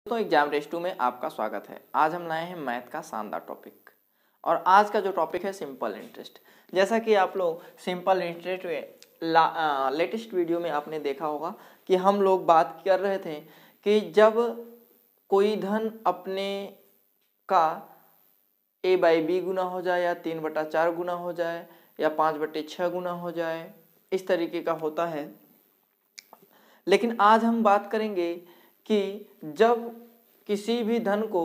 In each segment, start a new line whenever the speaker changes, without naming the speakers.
दोस्तों exam race 2 में आपका स्वागत है। आज हम लाए हैं मैथ का शानदार टॉपिक और आज का जो टॉपिक है सिंपल इंटरेस्ट। जैसा कि आप लोग सिंपल इंटरेस्ट में लेटेस्ट वीडियो में आपने देखा होगा कि हम लोग बात कर रहे थे कि जब कोई धन अपने का a/b गुना हो जाए या 3/4 गुना हो जाए या 5/6 गुना हो जाए, इस तरीके का होता है। लेकिन आज हम बात करेंगे कि जब किसी भी धन को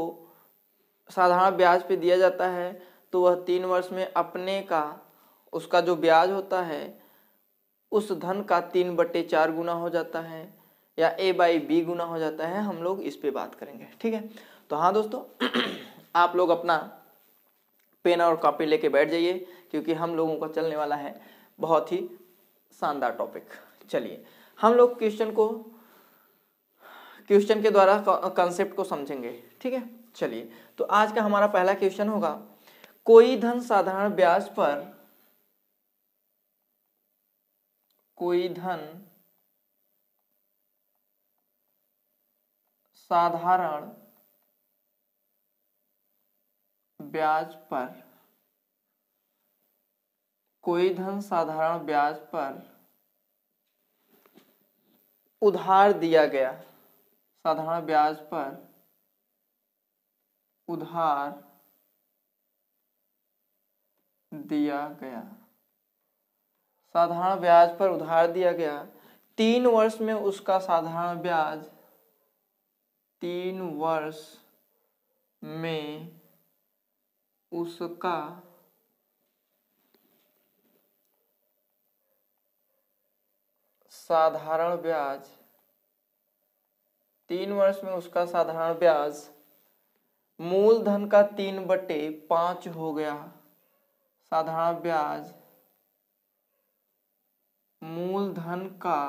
साधारण ब्याज पे दिया जाता है तो वह 3 वर्ष में अपने का उसका जो ब्याज होता है उस धन का 3/4 गुना हो जाता है या a/b गुना हो जाता है। हम लोग इस पे बात करेंगे, ठीक है। तो हाँ दोस्तों आप लोग अपना पेन और कॉपी लेके बैठ जाइए क्योंकि हम लोगों का चलने वाला है बहुत ही शानदार टॉपिक। चलिए हम लोग क्वेश्चन के द्वारा कॉन्सेप्ट को समझेंगे, ठीक है। चलिए तो आज का हमारा पहला क्वेश्चन होगा, कोई धन साधारण ब्याज पर उधार दिया गया, साधारण ब्याज पर उधार दिया गया 3 वर्ष में उसका साधारण ब्याज 3 वर्ष में उसका साधारण ब्याज 3 वर्ष में उसका साधारण ब्याज मूलधन का 3/5 हो गया। साधारण ब्याज मूलधन का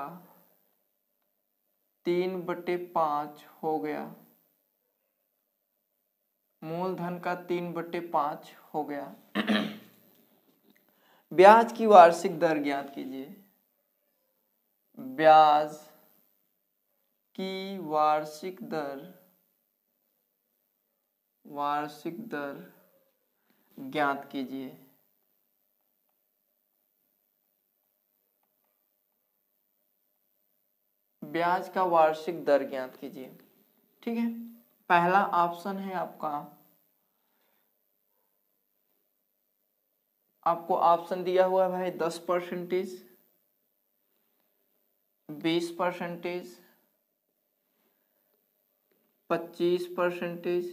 3/5 हो गया। मूलधन का 3/5 हो गया। ब्याज की वार्षिक दर ज्ञात कीजिए। ब्याज की वार्षिक दर ज्ञात कीजिए। ब्याज का वार्षिक दर ज्ञात कीजिए, ठीक है। पहला ऑप्शन है आपको ऑप्शन दिया हुआ है भाई 10%, 20%, 25%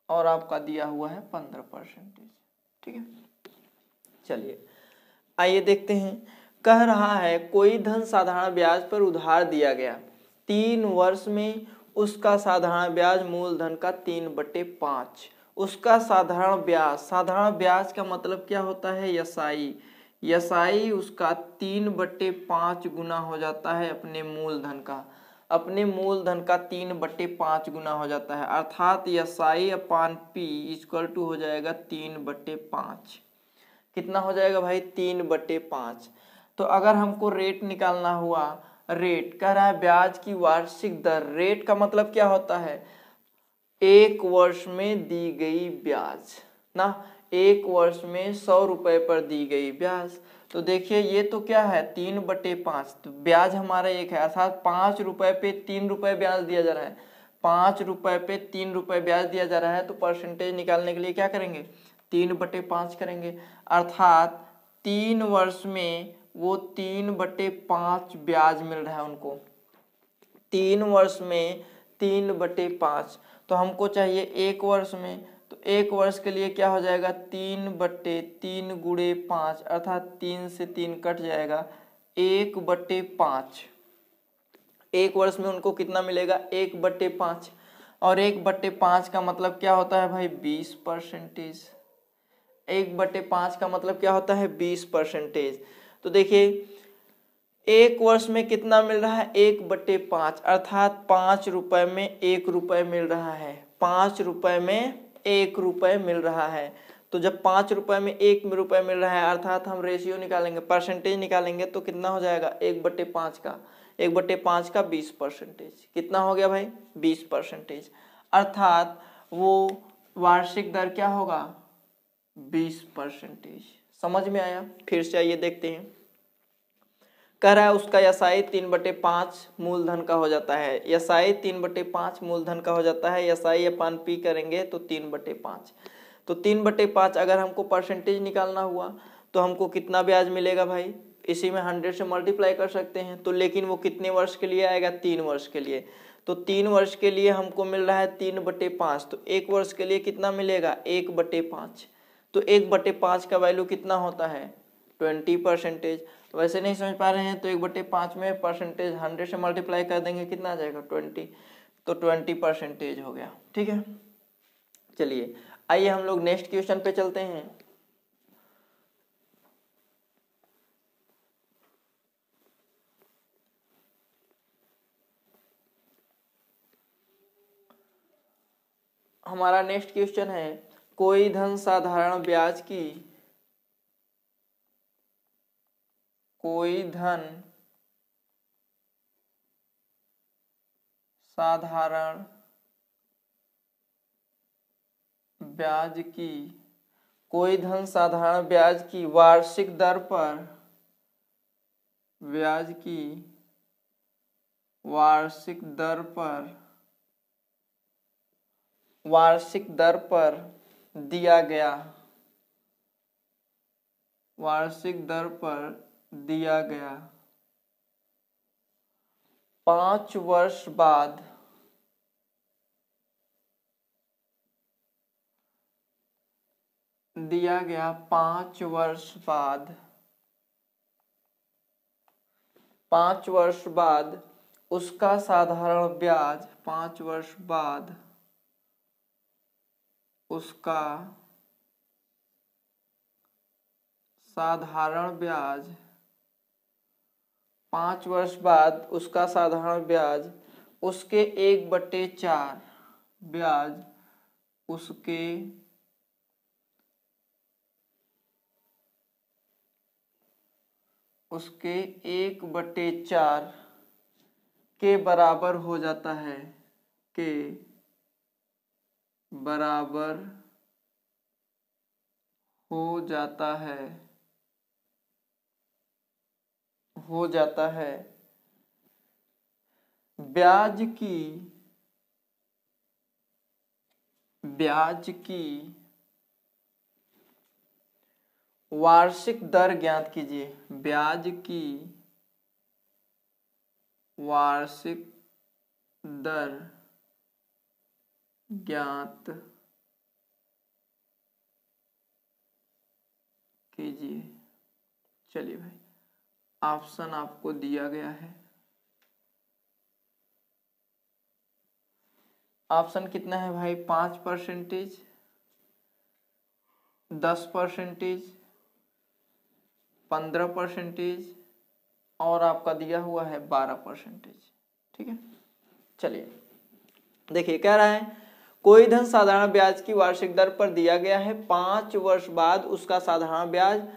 और आपका दिया हुआ है 15%, ठीक है। चलिए आइए देखते हैं। कह रहा है कोई धन साधारण ब्याज पर उधार दिया गया 3 वर्ष में उसका साधारण ब्याज मूलधन का 3/5। उसका साधारण ब्याज का मतलब क्या होता है? यसाई उसका 3/5 गुना हो जाता है अपने मूलधन का 3/5 गुना हो जाता है, अर्थात यसाई अपान पी इक्वल टू हो जाएगा 3/5। कितना हो जाएगा भाई? 3/5। तो अगर हमको रेट निकालना हुआ, रेट कह रहा है ब्याज की वार्षिक दर, रेट का मतलब क्या होता है? 1 वर्ष में दी गई ब्याज ना, 1 वर्ष में 100 रुपए पर दी गई ब्याज। तो देखिए ये तो क्या है 3/5, तो ब्याज हमारा 1 है, अर्थात 5 रुपए पे 3 रुपए ब्याज दिया जा रहा है। 5 रुपए पे 3 रुपए ब्याज दिया जा रहा है तो परसेंटेज निकालने के लिए क्या करेंगे? 3/5 करेंगे, अर्थात 3 वर्ष में वो 3/5 ब्याज मिल रहा है उनको। 3 वर्ष में 3/5, तो हमको चाहिए 1 वर्ष में, तो 1 वर्ष के लिए क्या हो जाएगा? 3/3 गुणे 5, अर्थात 3 से 3 कट जाएगा, 1/5। 1 वर्ष में उनको कितना मिलेगा? 1/5। और 1/5 का मतलब क्या होता है भाई? 20%। 1/5 का मतलब क्या होता है? 20%। तो देखिए 1 वर्ष में कितना मिल रहा है? 1/5, अर्थात 5 रुपए में 1 रुपए मिल रहा है। 5 रुपए में 1 रुपए मिल रहा है। तो जब 5 रुपए में 1 रुपए मिल रहा है, अर्थात हम रेशियो निकालेंगे, परसेंटेज निकालेंगे, तो कितना हो जाएगा? 1/5 का 1/5 का 20%। कितना हो गया भाई? 20%। अर्थात वो वार्षिक दर क्या होगा? 20%। समझ में आया? फिर से आइए देखते हैं। कह रहा है उसका एसआई 3/5 मूलधन का हो जाता है। एसआई 3/5 मूलधन का हो जाता है। एसआई अपन पी करेंगे तो 3/5। तो 3/5 अगर हमको परसेंटेज निकालना हुआ तो हमको कितना ब्याज मिलेगा भाई? इसी में 100 से मल्टीप्लाई कर सकते हैं। तो लेकिन वो कितने वर्ष के लिए आएगा? 3 वर्ष के लिए। तो 3 वर्ष के लिए हमको मिल रहा है 3/5। तो 1 वर्ष के लिए कितना मिलेगा? 1/5। तो 1/5 का वैल्यू कितना होता है? 20%। वैसे नहीं समझ पा रहे हैं तो 1/5 में परसेंटेज 100 से मल्टीप्लाई कर देंगे, कितना आ जाएगा? 20। तो 20% हो गया। ठीक है, चलिए आइए हम लोग नेक्स्ट क्वेश्चन पे चलते हैं। हमारा नेक्स्ट क्वेश्चन है कोई धन साधारण ब्याज की साधारण ब्याज की वार्षिक दर पर दिया गया 5 वर्ष बाद उसका साधारण ब्याज 5 वर्ष बाद उसका साधारण ब्याज उसके 1/4 ब्याज उसके 1/4 के बराबर हो जाता है। ब्याज की वार्षिक दर ज्ञात कीजिए। ब्याज की वार्षिक दर ज्ञात कीजिए। चलिए भाई, ऑप्शन आपको दिया गया है। ऑप्शन कितना है भाई? 5%, 10%, 15% और आपका दिया हुआ है 12%। ठीक है, चलिए देखिए, कह रहा है कोई धन साधारण ब्याज की वार्षिक दर पर दिया गया है। 5 वर्ष बाद उसका साधारण ब्याज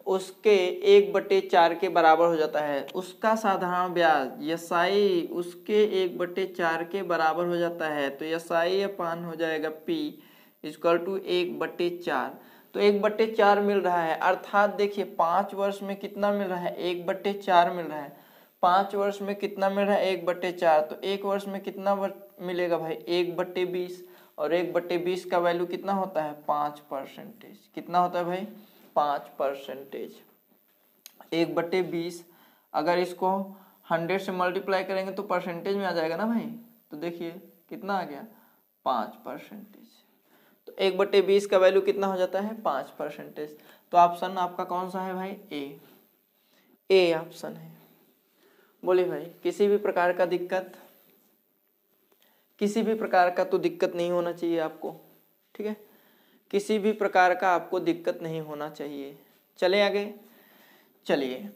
उसके 1/4 के बराबर हो जाता है। उसका साधारण ब्याज एसआई उसके 1/4 के बराबर हो जाता है। तो एसआई अपान हो जाएगा पी इक्वल टू 1/4। तो 1/4 मिल रहा है। अर्थात देखिए 5 वर्ष में कितना मिल रहा है? 1/4 मिल रहा है। 5 वर्ष में कितना मिल रहा है? 1/4। तो 1 वर्ष में कितना मिलेगा भाई? 1/20। और 1/20 का वैल्यू कितना होता है? 5%। कितना होता है भाई? 5%। 1/20 अगर इसको 100 से मल्टीप्लाई करेंगे तो परसेंटेज में आ जाएगा ना भाई। तो देखिए कितना आ गया? 5%। तो 1/20 का वैल्यू कितना हो जाता है? 5%। तो ऑप्शन आपका कौन सा है भाई? ए ऑप्शन है। बोलिए भाई, किसी भी प्रकार का तो दिक्कत नहीं होना चाहिए आपको। ठीक है, किसी भी प्रकार का आपको दिक्कत नहीं होना चाहिए। चले आगे, चलिए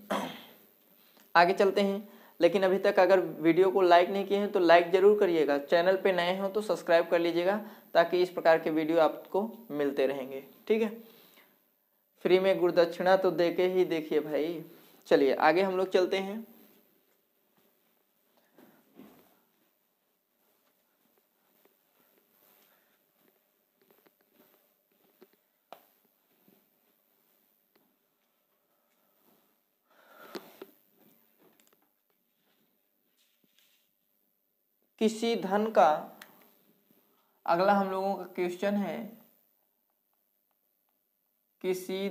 आगे चलते हैं। लेकिन अभी तक अगर वीडियो को लाइक नहीं किए हैं तो लाइक जरूर करिएगा। चैनल पे नए हो तो सब्सक्राइब कर लीजिएगा ताकि इस प्रकार के वीडियो आपको मिलते रहेंगे। ठीक है, फ्री में गुरुदक्षिणा तो देके ही देखिए भाई। चलिए आगे हम लोग चलते हैं। किसी धन का, अगला हम लोगों का क्वेश्चन है, किसी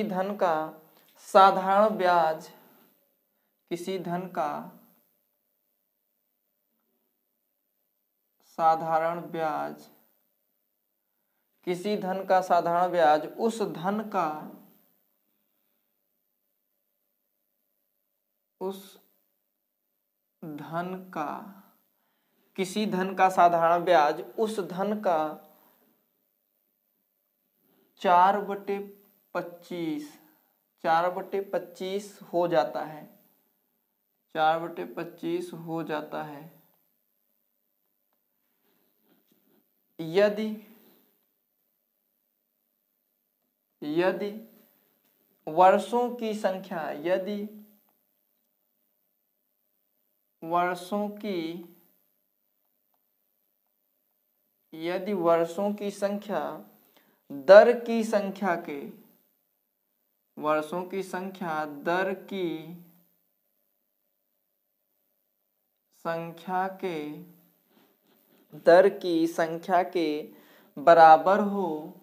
धन का साधारण ब्याज, किसी धन का साधारण ब्याज, किसी धन का साधारण ब्याज उस धन का किसी धन का साधारण ब्याज उस धन का 4/25 हो जाता है, 4/25 हो जाता है यदि वर्षों की संख्या, यदि वर्षों की संख्या दर की संख्या के, वर्षों की संख्या दर की संख्या के बराबर हो,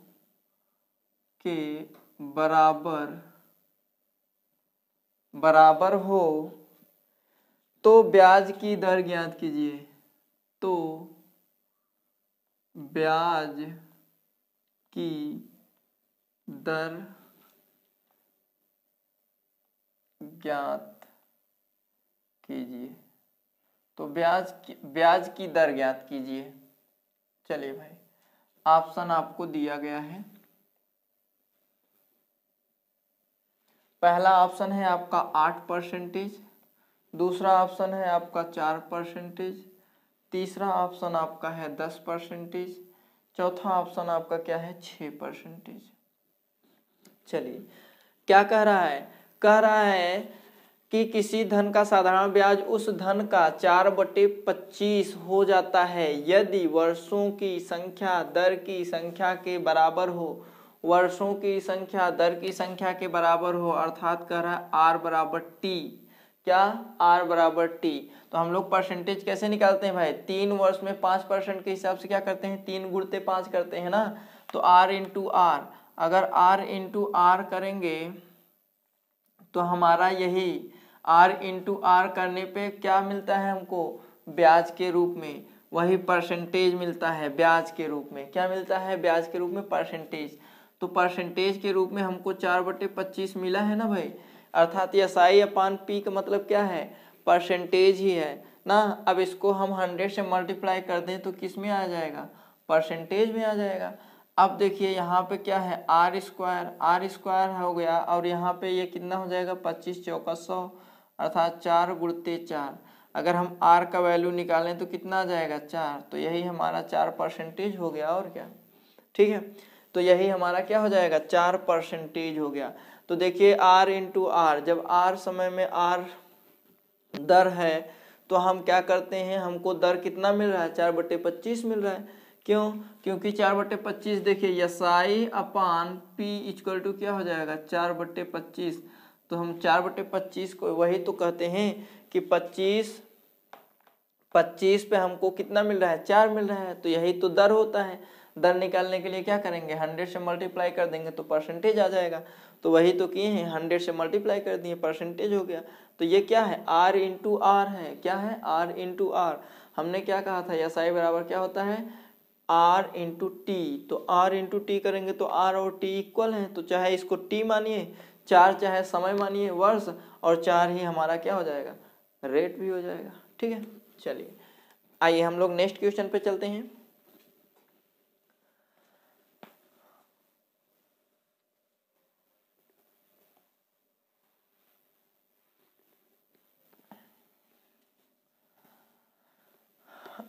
तो ब्याज की दर ज्ञात कीजिए, तो ब्याज की दर ज्ञात कीजिए, तो ब्याज की दर ज्ञात कीजिए। चलिए भाई, ऑप्शन आपको दिया गया है। पहला ऑप्शन है आपका 8%, दूसरा ऑप्शन है आपका 4%, तीसरा ऑप्शन आपका है 10%, चौथा ऑप्शन आपका क्या है 6%। चलिए, क्या कह रहा है? कह रहा है कि किसी धन का साधारण ब्याज उस धन का 4/25 हो जाता है यदि वर्षों की संख्या दर की संख्या के बराबर हो, वर्षों की संख्या दर की संख्या के बराबर हो, अर्थात कह रहा है R बराबर T। क्या? R बराबर T। तो हम लोग परसेंटेज कैसे निकालते हैं भाई? 3 वर्ष में 5% के हिसाब से क्या करते हैं? 3 गुणते 5 करते हैं ना। तो R इंटू R, अगर R इंटू R करेंगे तो हमारा यही R इंटू R करने पे क्या मिलता है हमको? ब्याज के रूप में वही परसेंटेज मिलता है, ब्याज के रूप में। क्या मिलता है? ब्याज के रूप में परसेंटेज। तो परसेंटेज के रूप में हमको 4/25 मिला है ना भाई, अर्थात SI अपान P का मतलब क्या है? परसेंटेज ही है ना। अब इसको हम 100 से मल्टीप्लाई कर दें तो किस में आ जाएगा? परसेंटेज में आ जाएगा। अब देखिए यहाँ पे क्या है, R स्क्वायर हो गया, और यहाँ पे ये कितना हो जाएगा? 25 चौका 100, अर्थात 4 गुणते 4। अगर हम R का वैल्यू निकालें तो कितना आ जाएगा? 4। तो यही हमारा 4% हो गया, और क्या। ठीक है, तो यही हमारा क्या हो जाएगा? 4% हो गया। तो देखिए R इंटू R, जब R समय में R दर है तो हम क्या करते हैं, हमको दर कितना मिल रहा है? 4/25 मिल रहा है। क्यों? क्योंकि 4/25 देखिए SI upon P equal to क्या हो जाएगा? 4/25। तो हम 4/25 को, वही तो कहते हैं कि 25 पे हमको कितना मिल रहा है? 4 मिल रहा है। तो यही तो दर होता है। दर निकालने के लिए क्या करेंगे? 100 से मल्टीप्लाई कर देंगे तो परसेंटेज आ जाएगा। तो वही तो किए हैं, 100 से मल्टीप्लाई कर दिए, परसेंटेज हो गया। तो ये क्या है? R इंटू R है। क्या है? R into R। हमने क्या कहा था? SI बराबर क्या होता है? R into T। तो R इंटू T करेंगे तो R और T इक्वल है, तो चाहे इसको T मानिए, 4 चाहे समय मानिए वर्ष, और 4 ही हमारा क्या हो जाएगा? रेट भी हो जाएगा। ठीक है, चलिए आइए हम लोग नेक्स्ट क्वेश्चन पे चलते हैं।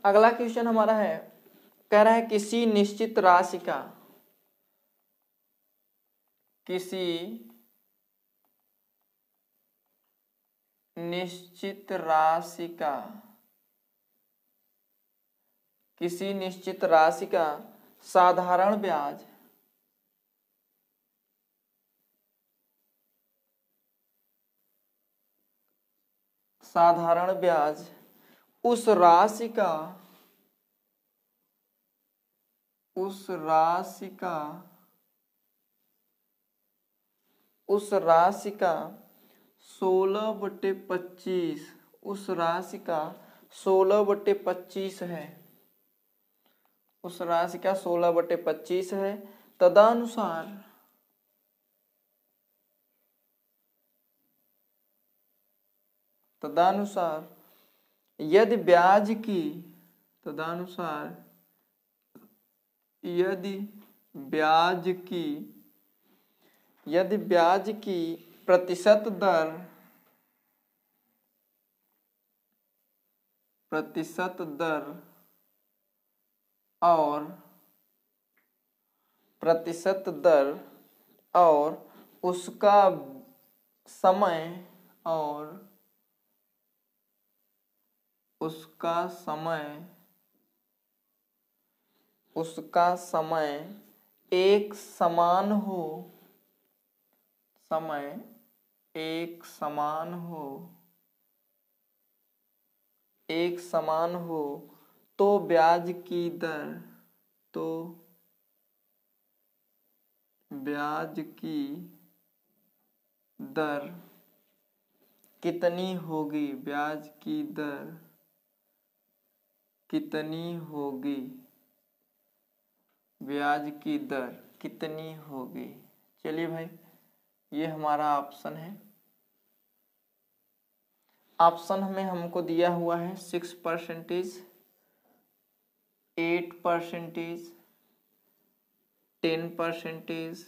अगला क्वेश्चन हमारा है, कह रहा है किसी निश्चित राशि का, किसी निश्चित राशि का साधारण ब्याज साधारण ब्याज उस राशि का 16/25 उस राशि का 16/25 है, उस राशि का 16/25 है। तदनुसार यदि ब्याज की प्रतिशत दर और उसका समय एक समान हो तो ब्याज की दर कितनी होगी? चलिए भाई, ये हमारा ऑप्शन है। ऑप्शन में हमको दिया हुआ है 6%, 8%, 10%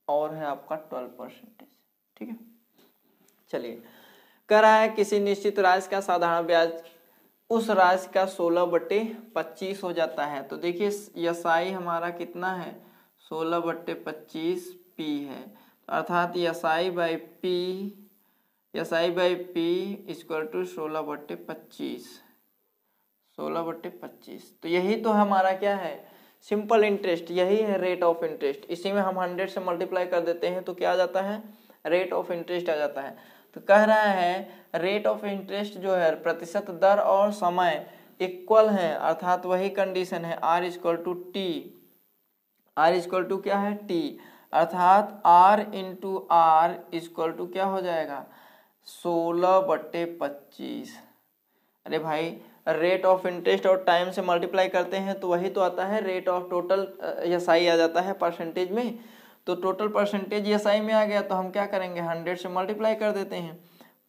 और है आपका 12%। ठीक है, चलिए, कह रहा है किसी निश्चित राशि का साधारण ब्याज उस राशि का 16/25 हो जाता है। तो देखिए यसाई हमारा कितना है, 16/25 P है, अर्थात यसाई बाई पी इक्वल टू 16/25। तो यही तो हमारा क्या है, सिंपल इंटरेस्ट, यही है रेट ऑफ इंटरेस्ट। इसी में हम 100 से मल्टीप्लाई कर देते हैं तो क्या आ जाता है, रेट ऑफ इंटरेस्ट आ जाता है। तो कह रहा है रेट ऑफ इंटरेस्ट जो है प्रतिशत दर और समय इक्वल है, अर्थात वही कंडीशन है R equal to T. R equal to क्या है, T, अर्थात R into R equal to क्या हो जाएगा, 16/25। अरे भाई, रेट ऑफ इंटरेस्ट और टाइम से मल्टीप्लाई करते हैं तो वही तो आता है रेट ऑफ टोटल एसआई आ जाता है परसेंटेज में। तो टोटल परसेंटेज एसआई में आ गया तो हम क्या करेंगे, 100 से मल्टीप्लाई कर देते हैं।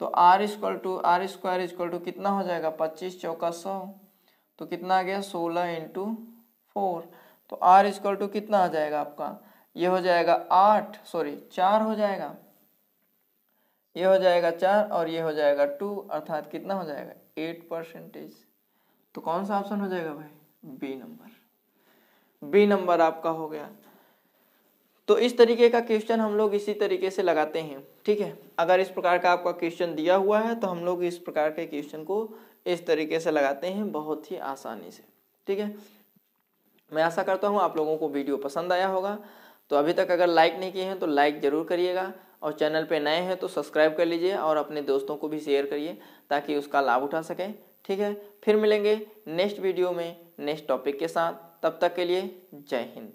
तो R स्क्वायर इक्वल टू कितना हो जाएगा, 25 चौका 100, तो कितना आ गया 16 इंटू 4। तो R इक्वल टू कितना आ जाएगा आपका, ये हो जाएगा 4 हो जाएगा, ये हो जाएगा 4 और ये हो जाएगा 2, अर्थात कितना हो जाएगा 8%। तो कौन सा ऑप्शन हो जाएगा भाई, बी नंबर आपका हो गया। तो इस तरीके का क्वेश्चन हम लोग इसी तरीके से लगाते हैं। ठीक है, अगर इस प्रकार का आपका क्वेश्चन दिया हुआ है तो हम लोग इस प्रकार के क्वेश्चन को इस तरीके से लगाते हैं बहुत ही आसानी से। ठीक है, मैं आशा करता हूँ आप लोगों को वीडियो पसंद आया होगा। तो अभी तक अगर लाइक नहीं किए हैं तो लाइक ज़रूर करिएगा, और चैनल पे नए हैं तो सब्सक्राइब कर लीजिए और अपने दोस्तों को भी शेयर करिए ताकि उसका लाभ उठा सकें। ठीक है, फिर मिलेंगे नेक्स्ट वीडियो में नेक्स्ट टॉपिक के साथ। तब तक के लिए जय हिंद।